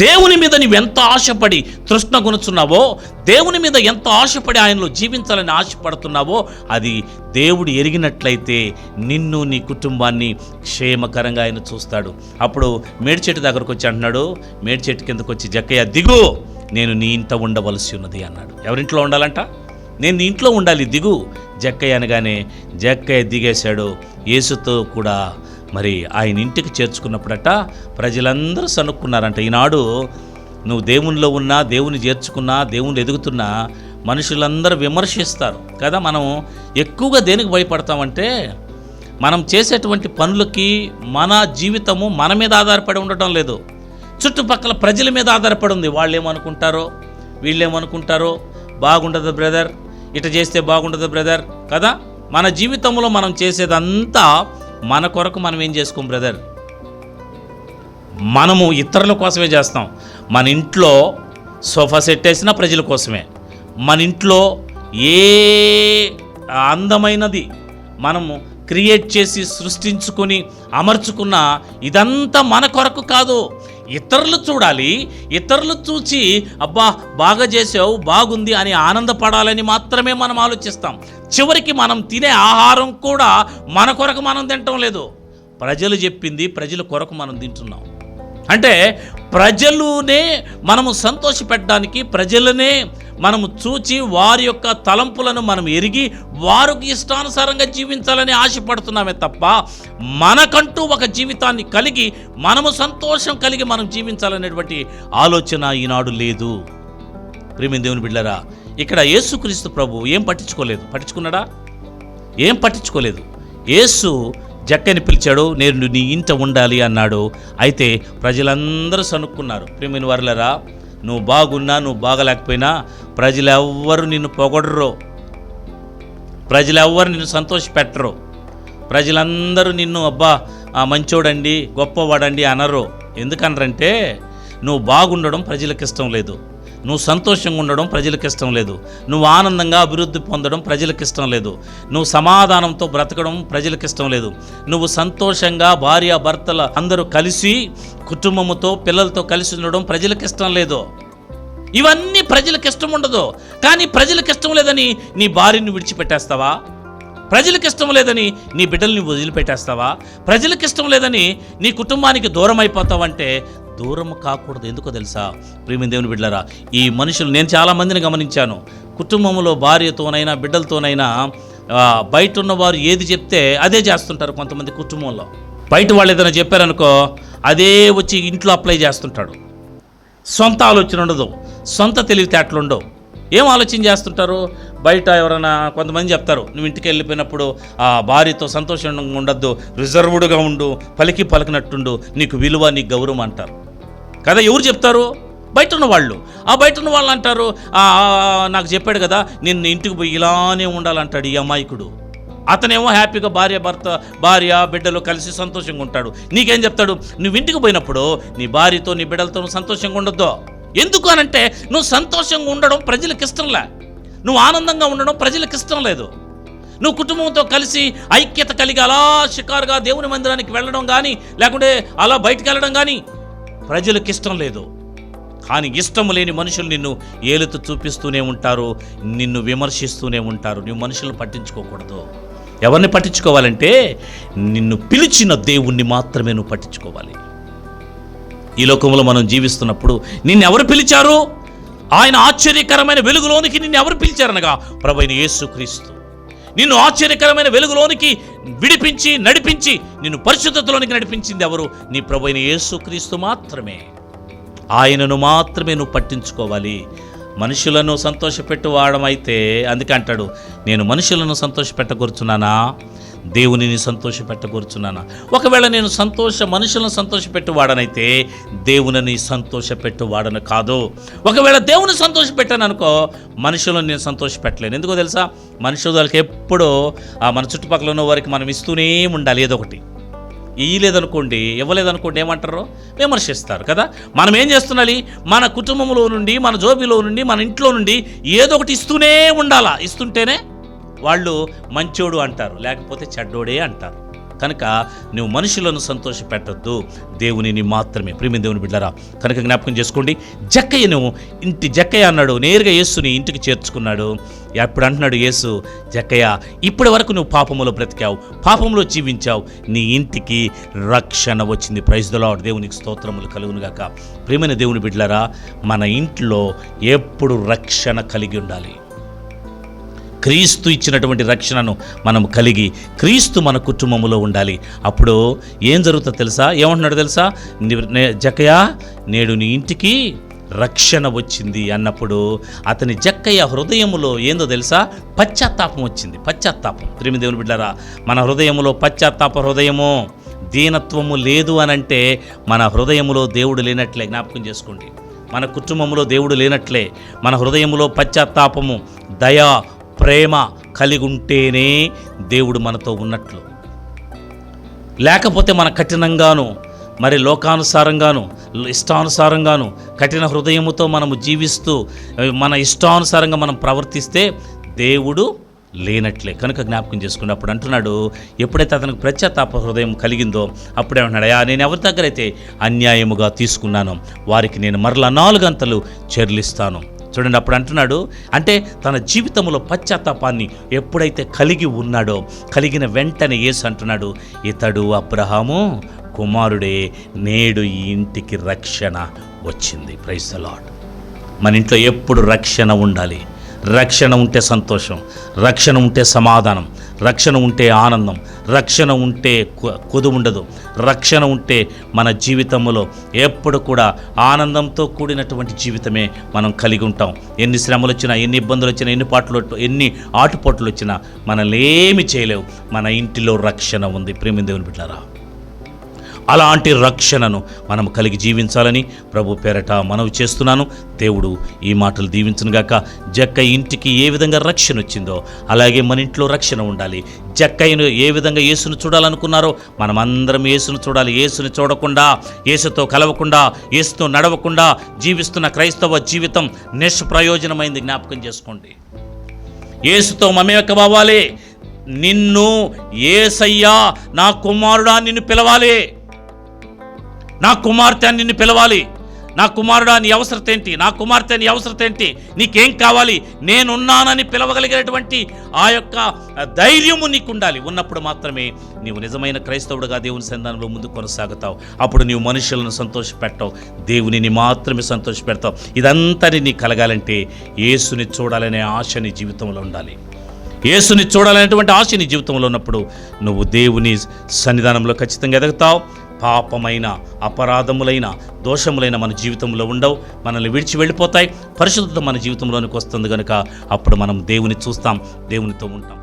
దేవుని మీద నువ్వెంత ఆశపడి తృష్ణ కొనుచున్నావో, దేవుని మీద ఎంత ఆశపడి ఆయనలో జీవించాలని ఆశపడుతున్నావో, అది దేవుడు ఎరిగినట్లయితే నిన్ను నీ కుటుంబాన్ని క్షేమకరంగా ఆయన చూస్తాడు. అప్పుడు మేడి చెట్టు దగ్గరకు వచ్చి అంటున్నాడు, మేడి చెట్టు కిందకు వచ్చి, జక్కయ్య దిగు, నేను నీ ఇంట ఉండవలసి ఉన్నది అన్నాడు. ఎవరింట్లో ఉండాలంట? నేను నీ ఇంట్లో ఉండాలి, దిగు. జక్కయ్య అనగానే జక్కయ్య దిగేశాడు. యేసుతో కూడా మరి ఆయన ఇంటికి చేర్చుకున్నప్పుడట ప్రజలందరూ సనుక్కున్నారంట. ఈనాడు నువ్వు దేవునిలో ఉన్నా, దేవుని చేర్చుకున్నా, దేవుని ఎదుగుతున్నా మనుషులందరూ విమర్శిస్తారు కదా. మనం ఎక్కువగా దేనికి భయపడతామంటే, మనం చేసేటువంటి పనులకి మన జీవితము మన మీద ఆధారపడి ఉండటం లేదు, చుట్టుపక్కల ప్రజల మీద ఆధారపడి ఉంది. వాళ్ళు ఏమనుకుంటారో, వీళ్ళేమనుకుంటారో, బాగుండదు బ్రదర్, ఇట చేస్తే బాగుండదు బ్రదర్ కదా. మన జీవితంలో మనం చేసేదంతా మన కొరకు మనం ఏం చేసుకోం బ్రదర్, మనము ఇతరుల కోసమే చేస్తాం. మన ఇంట్లో సోఫా సెట్ వేసినా ప్రజల కోసమే, మన ఇంట్లో ఏ అందమైనది మనము క్రియేట్ చేసి సృష్టించుకొని అమర్చుకున్న ఇదంతా మన కొరకు కాదు, ఇతరులు చూడాలి, ఇతరులు చూచి అబ్బా బాగా చేసావు, బాగుంది అని ఆనందపడాలని మాత్రమే మనం ఆలోచిస్తాం. చివరికి మనం తినే ఆహారం కూడా మన కొరకు మనం తినటం లేదు, ప్రజలు చెప్పింది ప్రజల కొరకు మనం తింటున్నాం. అంటే ప్రజలునే మనము సంతోషపెట్టడానికి, ప్రజలనే మనము చూచి వారి యొక్క తలంపులను మనం ఎరిగి వారికి ఇష్టానుసారంగా జీవించాలని ఆశపడుతున్నామే తప్ప, మనకంటూ ఒక జీవితాన్ని కలిగి మనము సంతోషం కలిగి మనం జీవించాలనేటువంటి ఆలోచన ఈనాడు లేదు. ప్రియమైన దేవుని బిడ్డలారా, ఇక్కడ యేసుక్రీస్తు ప్రభు ఏం పట్టించుకున్నాడా? ఏం పట్టించుకోలేదు. యేసు జక్కని పిలిచాడు, నేను నీ ఇంట ఉండాలి అన్నాడు. అయితే ప్రజలందరూ సనుక్కున్నారు. ప్రియమైన వారులారా, నువ్వు బాగున్నా నువ్వు బాగలేకపోయినా ప్రజలెవ్వరు నిన్ను పొగడరు, ప్రజలెవ్వరు నిన్ను సంతోషపెట్టరు, ప్రజలందరూ నిన్ను అబ్బా మంచోడండి, గొప్పవాడండి అనరు. ఎందుకనరంటే నువ్వు బాగుండడం ప్రజలకు ఇష్టం లేదు, నువ్వు సంతోషంగా ఉండడం ప్రజలకు ఇష్టం లేదు, నువ్వు ఆనందంగా అభివృద్ధి పొందడం ప్రజలకు ఇష్టం లేదు, నువ్వు సమాధానంతో బ్రతకడం ప్రజలకు ఇష్టం లేదు, నువ్వు సంతోషంగా భార్య భర్తల అందరూ కలిసి కుటుంబముతో పిల్లలతో కలిసి ఉండడం ప్రజలకు ఇష్టం లేదు. ఇవన్నీ ప్రజలకు ఇష్టం ఉండదు. కానీ ప్రజలకు ఇష్టం లేదని నీ భార్యని విడిచిపెట్టేస్తావా? ప్రజలకు ఇష్టం లేదని నీ బిడ్డల్ని వదిలిపెట్టేస్తావా? ప్రజలకు ఇష్టం లేదని నీ కుటుంబానికి దూరం అయిపోతావంటే దూరం కాకూడదు. ఎందుకో తెలుసా ప్రియమైన దేవుని బిడ్డలారా, ఈ మనుషులు నేను చాలామందిని గమనించాను. కుటుంబంలో భార్యతోనైనా బిడ్డలతోనైనా బయట ఉన్నవారు ఏది చెప్తే అదే చేస్తుంటారు. కొంతమంది కుటుంబంలో బయట వాళ్ళు ఏదైనా చెప్పారనుకో అదే వచ్చి ఇంట్లో అప్లై చేస్తుంటాడు. సొంత ఆలోచన ఉండదు, సొంత తెలివితేటలు ఉండవు. ఏం ఆలోచన చేస్తుంటారు? బయట ఎవరైనా కొంతమంది చెప్తారు, నువ్వు ఇంటికి వెళ్ళిపోయినప్పుడు ఆ భార్యతో సంతోషంగా ఉండద్దు, రిజర్వ్డ్గా ఉండు, పలికినట్టుండు, నీకు విలువ నీకు గౌరవం అంటారు కదా. ఎవరు చెప్తారు? బయట ఉన్న వాళ్ళు. ఆ బయట ఉన్న వాళ్ళు అంటారు, నాకు చెప్పాడు కదా నిన్ను ఇంటికి పోయి ఇలానే ఉండాలంటాడు ఈ అమాయకుడు. అతనేమో హ్యాపీగా భార్య బిడ్డలు కలిసి సంతోషంగా ఉంటాడు. నీకేం చెప్తాడు? నువ్వు ఇంటికి పోయినప్పుడు నీ భార్యతో నీ బిడ్డలతో నువ్వు సంతోషంగా ఉండొద్దు. ఎందుకు అనంటే నువ్వు సంతోషంగా ఉండడం ప్రజలకు ఇష్టంలే, నువ్వు ఆనందంగా ఉండడం ప్రజలకు ఇష్టం లేదు. నువ్వు కుటుంబంతో కలిసి ఐక్యత కలిగి అలా షికారుగా దేవుని మందిరానికి వెళ్ళడం కానీ, లేకుంటే అలా బయటికి వెళ్ళడం కానీ ప్రజలకు ఇష్టం లేదు. కానీ ఇష్టం లేని మనుషులు నిన్ను ఏలుతూ చూపిస్తూనే ఉంటారు, నిన్ను విమర్శిస్తూనే ఉంటారు. నువ్వు మనుషులను పట్టించుకోకూడదు. ఎవరిని పట్టించుకోవాలంటే నిన్ను పిలిచిన దేవుణ్ణి మాత్రమే నువ్వు పట్టించుకోవాలి. ఈ లోకంలో మనం జీవిస్తున్నప్పుడు నిన్నెవరు పిలిచారు? ఆయన ఆశ్చర్యకరమైన వెలుగులోనికి నిన్ను ఎవరు పిలిచారనగా ప్రభువైన యేసుక్రీస్తు. నిన్ను ఆశ్చర్యకరమైన వెలుగులోనికి విడిపించి నడిపించి నిన్ను పరిశుద్ధతలోనికి నడిపించింది ఎవరు? నీ ప్రభువైన యేసుక్రీస్తు మాత్రమే. ఆయనను మాత్రమే నువ్వు పట్టించుకోవాలి. మనుషులను సంతోషపెట్టువాడమైతే అందుకే అంటాడు, నేను మనుషులను సంతోషపెట్టగోరుచున్నానా, దేవునిని సంతోషపెట్టగోరుచున్నానా? ఒకవేళ నేను మనుషులను సంతోషపెట్టువాడనైతే దేవునిని సంతోషపెట్టువాడను కాదు. ఒకవేళ దేవుని సంతోషపెట్టాను అనుకో, మనుషులను నేను సంతోషపెట్టలేను. ఎందుకో తెలుసా? మనుషులకి ఎప్పుడూ మన చుట్టుపక్కల ఉన్న వారికి మనం ఇస్తూనే ఉండాలి. ఏదో ఒకటి ఇవ్వలేదనుకోండి, ఇవ్వలేదనుకోండి ఏమంటారు? విమర్శిస్తారు కదా. మనం ఏం చేస్తున్నాలి? మన కుటుంబంలో నుండి, మన జోబిలో నుండి, మన ఇంట్లో నుండి ఏదో ఒకటి ఇస్తూనే ఉండాలా. ఇస్తుంటేనే వాళ్ళు మంచోడు అంటారు, లేకపోతే చెడ్డోడే అంటారు కనుక నువ్వు మనుషులను సంతోషపెట్టద్దు, దేవునిని మాత్రమే. ప్రియమైన దేవుని బిడ్డలారా, కనుక జ్ఞాపకం చేసుకోండి, జక్కయ్య అన్నాడు, నేరుగా యేసుని ఇంటికి చేర్చుకున్నాడు. అప్పుడు అంటున్నాడు యేసు, జక్కయ్య, ఇప్పటి వరకు నువ్వు పాపములో బ్రతికావు, పాపంలో జీవించావు, నీ ఇంటికి రక్షణ వచ్చింది. Praise the lord. దేవునికి స్తోత్రములు కలుగునుగాక. ప్రియమైన దేవుని బిడ్డలారా, మన ఇంట్లో ఎప్పుడు రక్షణ కలిగి ఉండాలి. క్రీస్తు ఇచ్చినటువంటి రక్షణను మనం కలిగి, క్రీస్తు మన కుటుంబంలో ఉండాలి. అప్పుడు ఏం జరుగుతుందో తెలుసా? ఏమంటున్నాడు తెలుసా? జక్కయ్య, నేడు నీ ఇంటికి రక్షణ వచ్చింది అన్నప్పుడు అతని జక్కయ్య హృదయములో ఏందో తెలుసా? పశ్చాత్తాపం వచ్చింది. పశ్చాత్తాపం. ప్రియమైన దేవుని బిడ్డలారా, మన హృదయములో పశ్చాత్తాప హృదయము, దీనత్వము లేదు అనంటే మన హృదయములో దేవుడు లేనట్లే. జ్ఞాపకం చేసుకోండి, మన కుటుంబంలో దేవుడు లేనట్లే. మన హృదయములో పశ్చాత్తాపము, దయ, ప్రేమ కలిగి ఉంటేనే దేవుడు మనతో ఉన్నట్లు. లేకపోతే మన కఠినంగాను, మరి లోకానుసారంగాను, ఇష్టానుసారంగాను, కఠిన హృదయముతో మనము జీవిస్తూ మన ఇష్టానుసారంగా మనం ప్రవర్తిస్తే దేవుడు లేనట్లే. కనుక జ్ఞాపకం చేసుకుని అప్పుడు అంటున్నాడు, ఎప్పుడైతే అతనికి పశ్చాత్తాప హృదయం కలిగిందో అప్పుడే అంటున్నాడు, నేను ఎవరి దగ్గర అయితే అన్యాయముగా తీసుకున్నానో వారికి నేను మరలా 4 అంతలు చెల్లిస్తాను. చూడండి, అప్పుడు అంటున్నాడు, అంటే తన జీవితంలో పశ్చాత్తాపాన్ని ఎప్పుడైతే కలిగి ఉన్నాడో, కలిగిన వెంటనే యేసు అంటున్నాడు, ఇతడు అబ్రహాము కుమారుడే, నేడు ఈ ఇంటికి రక్షణ వచ్చింది. Praise the lord. మన ఇంట్లో ఎప్పుడు రక్షణ ఉండాలి. రక్షణ ఉంటే సంతోషం, రక్షణ ఉంటే సమాధానం, రక్షణ ఉంటే ఆనందం, రక్షణ ఉంటే కొదు ఉండదు. రక్షణ ఉంటే మన జీవితంలో ఎప్పుడు కూడా ఆనందంతో కూడినటువంటి జీవితమే మనం కలిగి ఉంటాం. ఎన్ని శ్రమలు వచ్చినా, ఎన్ని ఇబ్బందులు వచ్చినా, ఎన్ని ఆటుపోట్లు వచ్చినా మనల్ని ఏమి చేయలేవు. మన ఇంటిలో రక్షణ ఉంది. ప్రియమైన దేవుని బిడ్డలారా, అలాంటి రక్షణను మనం కలిగి జీవించాలని ప్రభు పేరట మనవి చేస్తున్నాను. దేవుడు ఈ మాటలు దీవించునుగాక. జక్కయ్య ఇంటికి ఏ విధంగా రక్షణ వచ్చిందో అలాగే మన ఇంట్లో రక్షణ ఉండాలి. జక్కయ్యను ఏ విధంగా యేసును చూడాలనుకున్నారో మనమందరం యేసును చూడాలి. యేసుని చూడకుండా, యేసుతో కలవకుండా, యేసుతో నడవకుండా జీవిస్తున్న క్రైస్తవ జీవితం నిష్ప్రయోజనమైంది. జ్ఞాపకం చేసుకోండి. యేసుతో మమేకమవ్వాలి. నిన్ను యేసయ్యా నా కుమారుడా నిన్ను పిలవాలి, నా కుమార్తె అని నిన్ను పిలవాలి. నా కుమారుడా నీ అవసరత ఏంటి, నా కుమార్తె నీ అవసరత ఏంటి, నీకేం కావాలి, నేనున్నానని పిలవగలిగినటువంటి ఆ యొక్క ధైర్యము నీకు ఉండాలి. ఉన్నప్పుడు మాత్రమే నీవు నిజమైన క్రైస్తవుడుగా దేవుని సన్నిధానంలో ముందు కొనసాగుతావు. అప్పుడు నీవు మనుషులను సంతోషపెట్టవు, దేవునిని మాత్రమే సంతోషపెడతావు. ఇదంతా నీకు కలగాలంటే యేసుని చూడాలనే ఆశ నీ జీవితంలో ఉండాలి. యేసుని చూడాలనేటువంటి ఆశ నీ జీవితంలో ఉన్నప్పుడు నువ్వు దేవుని సన్నిధానంలో ఖచ్చితంగా ఎదుగుతావు. పాపమైన, అపరాధములైన, దోషములైన మన జీవితంలో ఉండవు, మనల్ని విడిచి వెళ్ళిపోతాయి. పరిశుద్ధత మన జీవితంలోనికి వస్తుంది కనుక అప్పుడు మనం దేవుని చూస్తాం, దేవునితో ఉంటాం.